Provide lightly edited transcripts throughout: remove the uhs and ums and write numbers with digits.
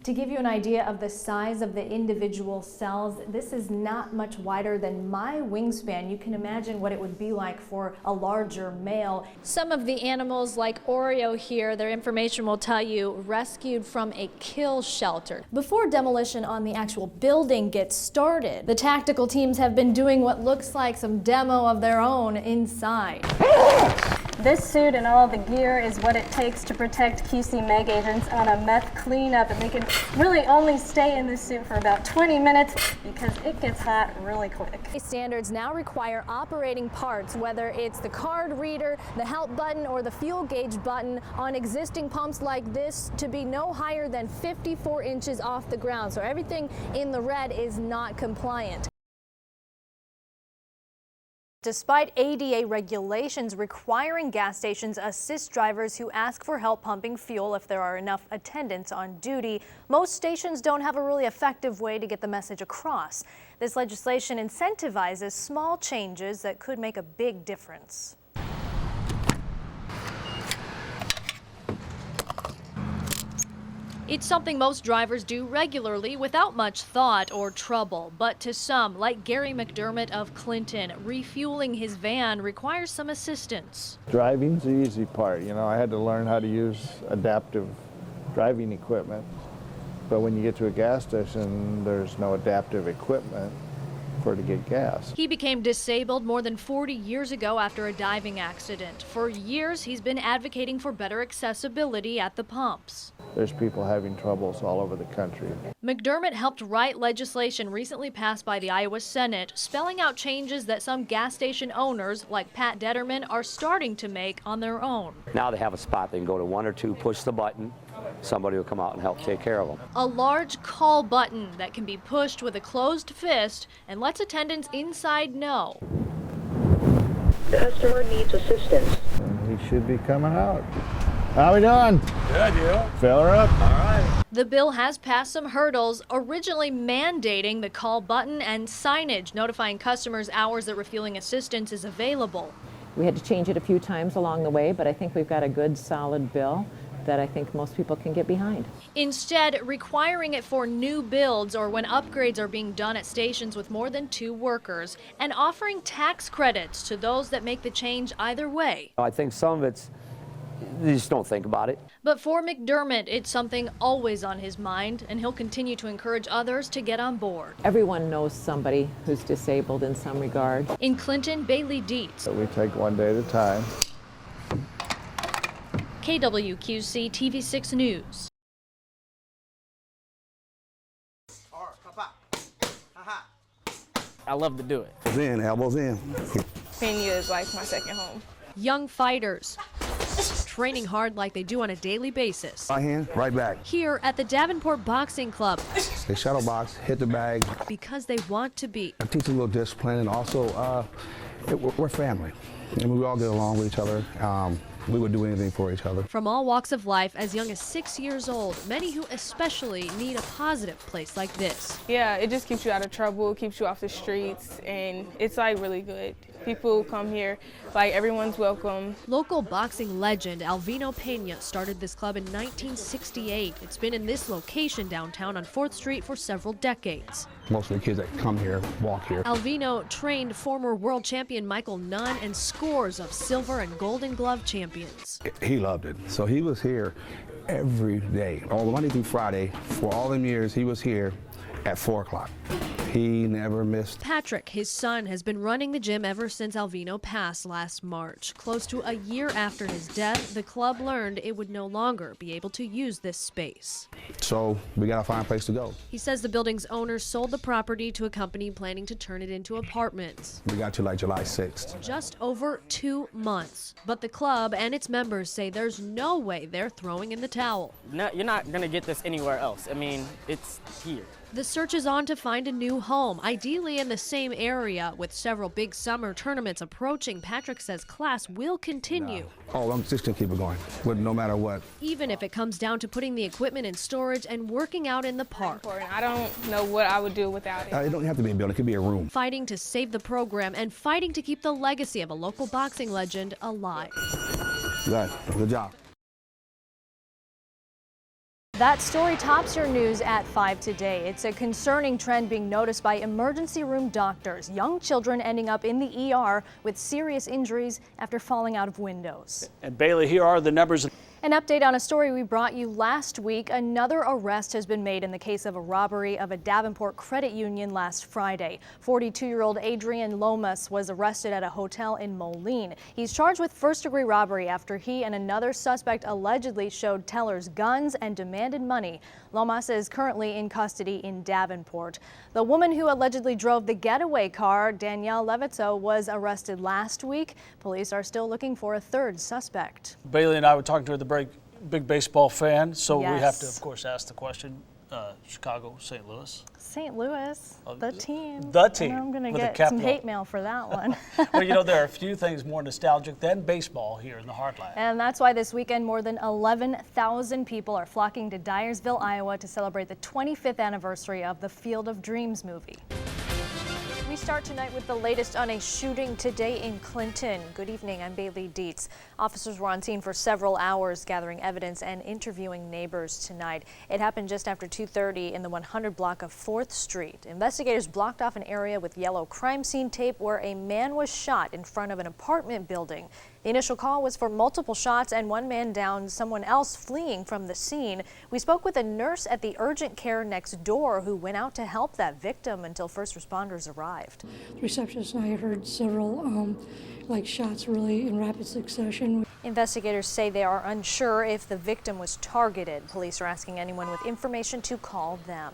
To give you an idea of the size of the individual cells, this is not much wider than my wingspan. You can imagine what it would be like for a larger male. Some of the animals, like Oreo here, their information will tell you, rescued from a kill shelter. Before demolition on the actual building gets started, the tactical teams have been doing what looks like some demo of their own inside. This suit and all the gear is what it takes to protect QC Meg agents on a meth cleanup, and they can really only stay in this suit for about 20 minutes because it gets hot really quick. Standards now require operating parts, whether it's the card reader, the help button, or the fuel gauge button on existing pumps like this to be no higher than 54 inches off the ground. So everything in the red is not compliant. Despite ADA regulations requiring gas stations assist drivers who ask for help pumping fuel if there are enough attendants on duty, most stations don't have a really effective way to get the message across. This legislation incentivizes small changes that could make a big difference. It's something most drivers do regularly without much thought or trouble. But to some, like Gary McDermott of Clinton, refueling his van requires some assistance. Driving's the easy part. You know, I had to learn how to use adaptive driving equipment. But when you get to a gas station, there's no adaptive equipment to get gas. He became disabled more than 40 years ago after a diving accident. For years, he's been advocating for better accessibility at the pumps. There's people having troubles all over the country. McDermott helped write legislation recently passed by the Iowa Senate, spelling out changes that some gas station owners, like Pat Detterman, are starting to make on their own. Now they have a spot they can go to, one or two, push the button. Somebody will come out and help take care of them. A large call button that can be pushed with a closed fist and lets attendants inside know. Customer needs assistance. He should be coming out. How we doing? Good, you? Fill her up. All right. The bill has passed some hurdles, originally mandating the call button and signage notifying customers hours that refueling assistance is available. We had to change it a few times along the way, but I think we've got a good, solid bill that I think most people can get behind. Instead, requiring it for new builds or when upgrades are being done at stations with more than 2 workers, and offering tax credits to those that make the change either way. I think some of it's, you just don't think about it. But for McDermott, it's something always on his mind, and he'll continue to encourage others to get on board. Everyone knows somebody who's disabled in some regard. In Clinton, Bailey.deitz. We take one day at a time. KWQC TV6 News. I love to do it. In, elbows in. Kenya is like my second home. Young fighters training hard like they do on a daily basis. Right hand, right back. Here at the Davenport Boxing Club. They shuttle box, hit the bag. Because they want to be. I teach a little discipline, and also we're family. And we all get along with each other. We would do anything for each other. From all walks of life, as young as 6 years old, many who especially need a positive place like this. Yeah, it just keeps you out of trouble, keeps you off the streets, and it's like really good. People come here, like everyone's welcome. Local boxing legend Alvino Pena started this club in 1968. It's been in this location downtown on 4th Street for several decades. Most of the kids that come here walk here. Alvino trained former world champion Michael Nunn and scores of silver and golden glove champions. He loved it. So he was here every day, all Monday through Friday. For all them years, he was here at 4 o'clock. He never missed. Patrick, his son, has been running the gym ever since Alvino passed last March. Close to a year after his death, the club learned it would no longer be able to use this space. So we got to find a place to go. He says the building's owners sold the property to a company planning to turn it into apartments. We got to like July 6th. Just over 2 months. But the club and its members say there's no way they're throwing in the towel. No, you're not going to get this anywhere else. I mean, it's here. The search is on to find a new home, ideally in the same area. With several big summer tournaments approaching, Patrick says class will continue. Oh, I'm just going to keep it going, no matter what. Even if it comes down to putting the equipment in storage and working out in the park. I don't know what I would do without it. It don't have to be a building, it could be a room. Fighting to save the program and fighting to keep the legacy of a local boxing legend alive. Good job. That story tops your news at 5 today. It's a concerning trend being noticed by emergency room doctors. Young children ending up in the ER with serious injuries after falling out of windows. And Bailey, here are the numbers. An update on a story we brought you last week. Another arrest has been made in the case of a robbery of a Davenport credit union last Friday. 42-year-old Adrian Lomas was arrested at a hotel in Moline. He's charged with first-degree robbery after he and another suspect allegedly showed tellers guns and demanded money. Lomas is currently in custody in Davenport. The woman who allegedly drove the getaway car, Danielle Levitzo, was arrested last week. Police are still looking for a third suspect. Bailey and I were talking to her, the big baseball fan, so we have to, Yes. of course, ask the question. Chicago, St. Louis. St. Louis, the team. The team. And I'm going to with a get some capital. hate mail for that one. Well, you know, there are a few things more nostalgic than baseball here in the Heartland. And that's why this weekend more than 11,000 people are flocking to Dyersville, Iowa to celebrate the 25th anniversary of the Field of Dreams movie. We start tonight with the latest on a shooting today in Clinton. Good evening, I'm Bailey.deitz. Officers were on scene for several hours gathering evidence and interviewing neighbors tonight. It happened just after 2:30 in the 100 block of 4th Street. Investigators blocked off an area with yellow crime scene tape where a man was shot in front of an apartment building. The initial call was for multiple shots and one man downed someone else fleeing from the scene. We spoke with a nurse at the urgent care next door who went out to help that victim until first responders arrived. The receptionist and I had heard several shots really in rapid succession. Investigators say they are unsure if the victim was targeted. Police are asking anyone with information to call them.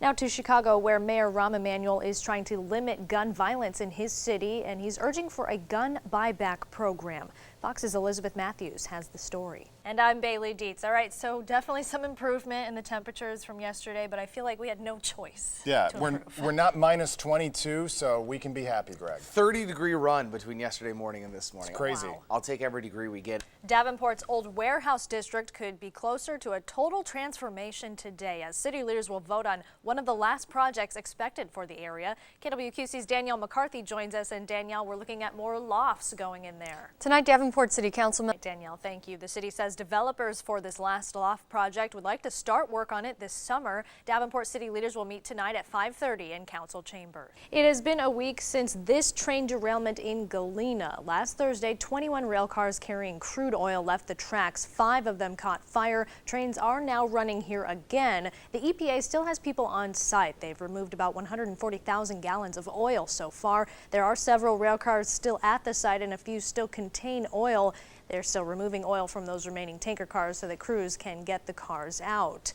Now to Chicago, where Mayor Rahm Emanuel is trying to limit gun violence in his city, and he's urging for a gun buyback program. Fox's Elizabeth Matthews has the story. And I'm Bailey.deitz. All right, so definitely some improvement in the temperatures from yesterday, but I feel like we had no choice. Yeah, we're not minus 22, so we can be happy, Greg. 30-degree run between yesterday morning and this morning. It's crazy. Wow. I'll take every degree we get. Davenport's old warehouse district could be closer to a total transformation today as city leaders will vote on one of the last projects expected for the area. KWQC's Danielle McCarthy joins us, and Danielle, we're looking at more lofts going in there. Tonight, Davenport City Councilman. Danielle, thank you. The city says developers for this last loft project would like to start work on it this summer. Davenport city leaders will meet tonight at 5:30 in council chamber. It has been a week since this train derailment in Galena. Last Thursday, 21 rail cars carrying crude oil left the tracks. 5 of them caught fire. Trains are now running here again. The EPA still has people on site. They've removed about 140,000 gallons of oil so far. There are several rail cars still at the site and a few still contain oil. They're still removing oil from those remaining tanker cars so that crews can get the cars out.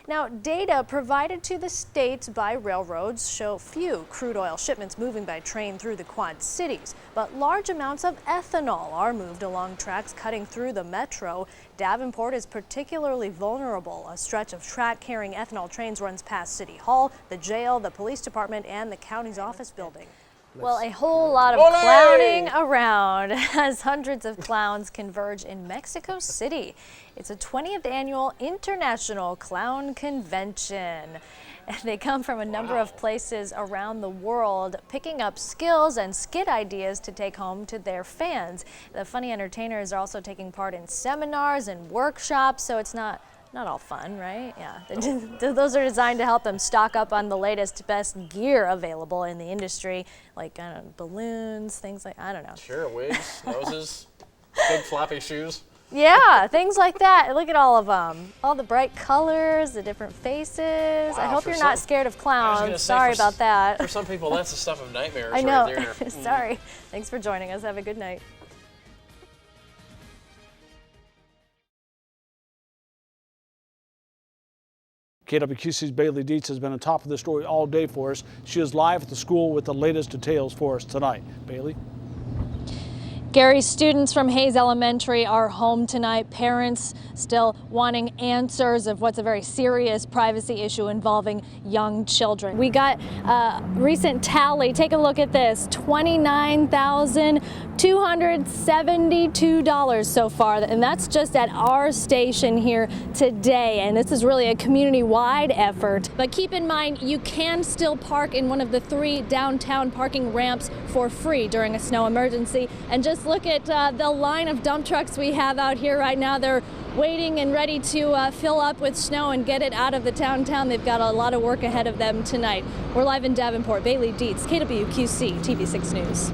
Now, data provided to the state by railroads show few crude oil shipments moving by train through the Quad Cities, but large amounts of ethanol are moved along tracks cutting through the metro. Davenport is particularly vulnerable. A stretch of track carrying ethanol trains runs past City Hall, the jail, the police department, and the county's office building. Well, a whole lot of clowning around as hundreds of clowns converge in Mexico City. It's a 20th annual International Clown Convention. They come from a number of places around the world, picking up skills and skit ideas to take home to their fans. The funny entertainers are also taking part in seminars and workshops, so it's not all fun, right? Yeah. Those are designed to help them stock up on the latest, best gear available in the industry, like, I don't know, balloons, things like, I don't know. Sure, wigs, noses, big floppy shoes. Yeah, things like that. Look at all of them. All the bright colors, the different faces. Wow, I hope you're not scared of clowns. Sorry about that. For some people, that's the stuff of nightmares I know. right there. Sorry. Thanks for joining us. Have a good night. KWQC's Bailey.deitz has been on top of the story all day for us. She is live at the school with the latest details for us tonight. Bailey? Gary, students from Hayes Elementary are home tonight. Parents still wanting answers of what's a very serious privacy issue involving young children. We got a recent tally. Take a look at this. $29,272 so far, and that's just at our station here today. And this is really a community-wide effort. But keep in mind, you can still park in one of the 3 downtown parking ramps for free during a snow emergency. And just just look at the line of dump trucks we have out here right now. They're waiting and ready to fill up with snow and get it out of the downtown. They've got a lot of work ahead of them tonight. We're live in Davenport. Bailey.deitz, KWQC, TV6 News.